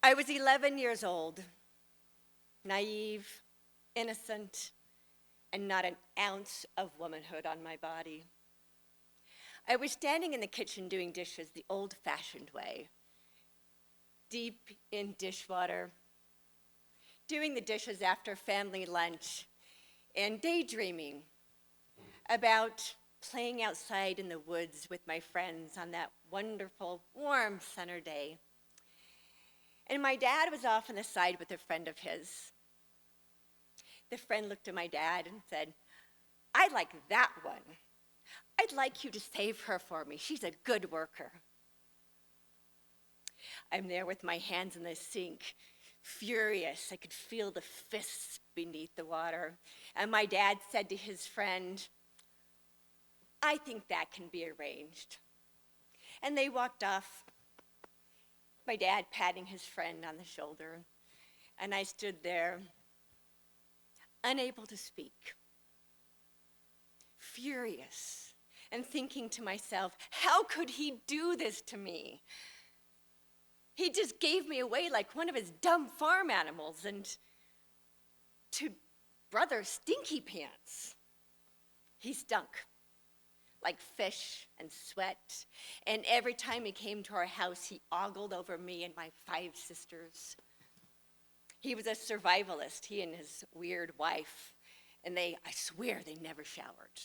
I was 11 years old, naive, innocent, and not an ounce of womanhood on my body. I was standing in the kitchen doing dishes the old-fashioned way, deep in dishwater, doing the dishes after family lunch, and daydreaming about playing outside in the woods with my friends on that wonderful, warm summer day. And my dad was off on the side with a friend of his. The friend looked at my dad and said, "I like that one. I'd like you to save her for me. She's a good worker." I'm there with my hands in the sink, furious. I could feel the fists beneath the water. And my dad said to his friend, "I think that can be arranged." And they walked off, my dad patting his friend on the shoulder. And I stood there, unable to speak, furious, and thinking to myself, how could he do this to me? He just gave me away like one of his dumb farm animals, and to Brother Stinky Pants. He stunk like fish and sweat, and every time he came to our house, he ogled over me and my 5 sisters. He was a survivalist, he and his weird wife, and I swear they never showered.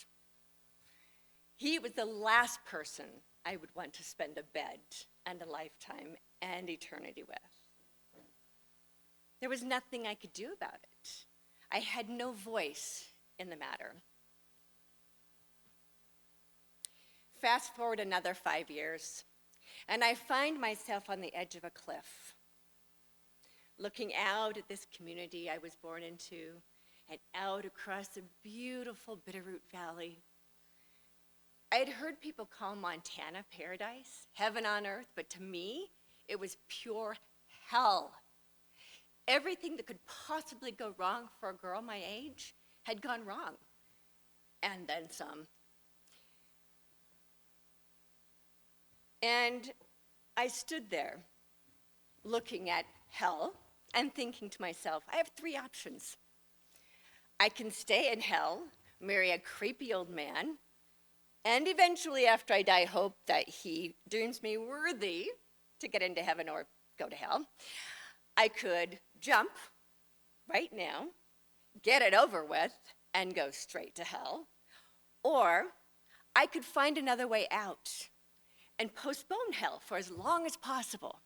He was the last person I would want to spend a bed and a lifetime and eternity with. There was nothing I could do about it. I had no voice in the matter. Fast forward another 5 years, and I find myself on the edge of a cliff, looking out at this community I was born into and out across a beautiful Bitterroot Valley. I had heard people call Montana paradise, heaven on earth, but to me, it was pure hell. Everything that could possibly go wrong for a girl my age had gone wrong, and then some. And I stood there looking at hell and thinking to myself, I have 3 options. I can stay in hell, marry a creepy old man, and eventually after I die hope that he deems me worthy to get into heaven or go to hell. I could jump right now, get it over with, and go straight to hell. Or I could find another way out and postpone hell for as long as possible.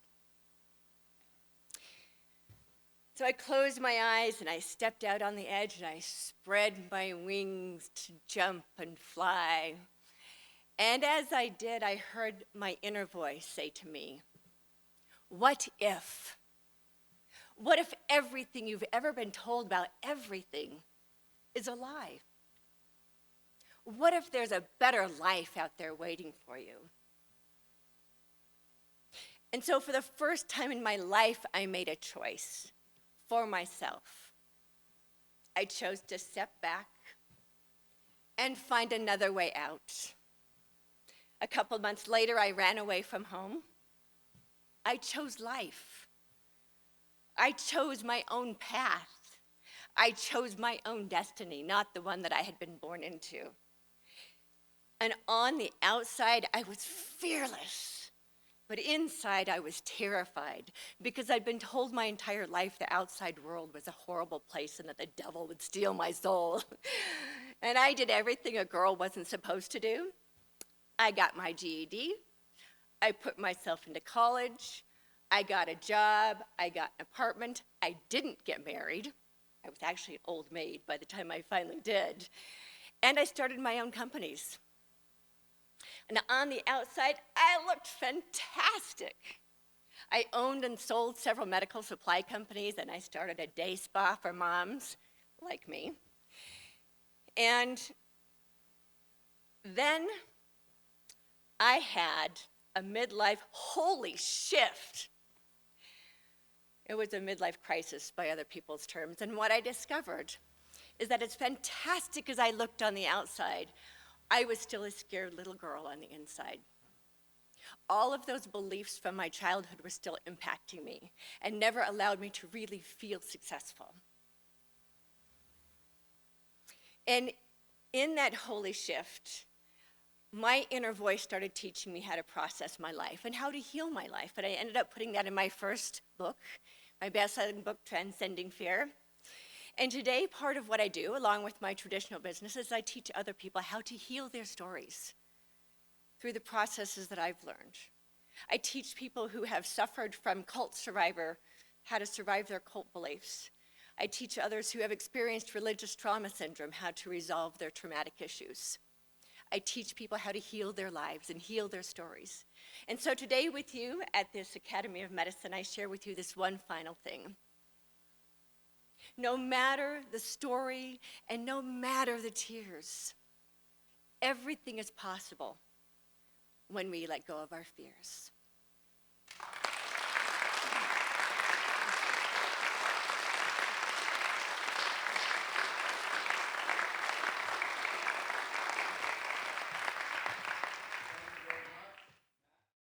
So I closed my eyes and I stepped out on the edge and I spread my wings to jump and fly. And as I did, I heard my inner voice say to me, what if? What if everything you've ever been told about everything is a lie? What if there's a better life out there waiting for you? And so for the first time in my life, I made a choice for myself. I chose to step back and find another way out. A couple months later, I ran away from home. I chose life. I chose my own path. I chose my own destiny, not the one that I had been born into. And on the outside, I was fearless. But inside, I was terrified because I'd been told my entire life the outside world was a horrible place and that the devil would steal my soul. And I did everything a girl wasn't supposed to do. I got my GED. I put myself into college. I got a job. I got an apartment. I didn't get married. I was actually an old maid by the time I finally did. And I started my own companies. And on the outside, I looked fantastic. I owned and sold several medical supply companies, and I started a day spa for moms like me. And then I had a midlife holy shift. It was a midlife crisis by other people's terms. And what I discovered is that as fantastic as I looked on the outside, I was still a scared little girl on the inside. all of those beliefs from my childhood were still impacting me and never allowed me to really feel successful. And in that holy shift, my inner voice started teaching me how to process my life and how to heal my life. And I ended up putting that in my first book, my best-selling book, Transcending Fear. And today, part of what I do, along with my traditional business, is I teach other people how to heal their stories through the processes that I've learned. I teach people who have suffered from cult survivor how to survive their cult beliefs. I teach others who have experienced religious trauma syndrome how to resolve their traumatic issues. I teach people how to heal their lives and heal their stories. And so today with you at this Academy of Medicine, I share with you this one final thing. No matter the story and no matter the tears, everything is possible when we let go of our fears.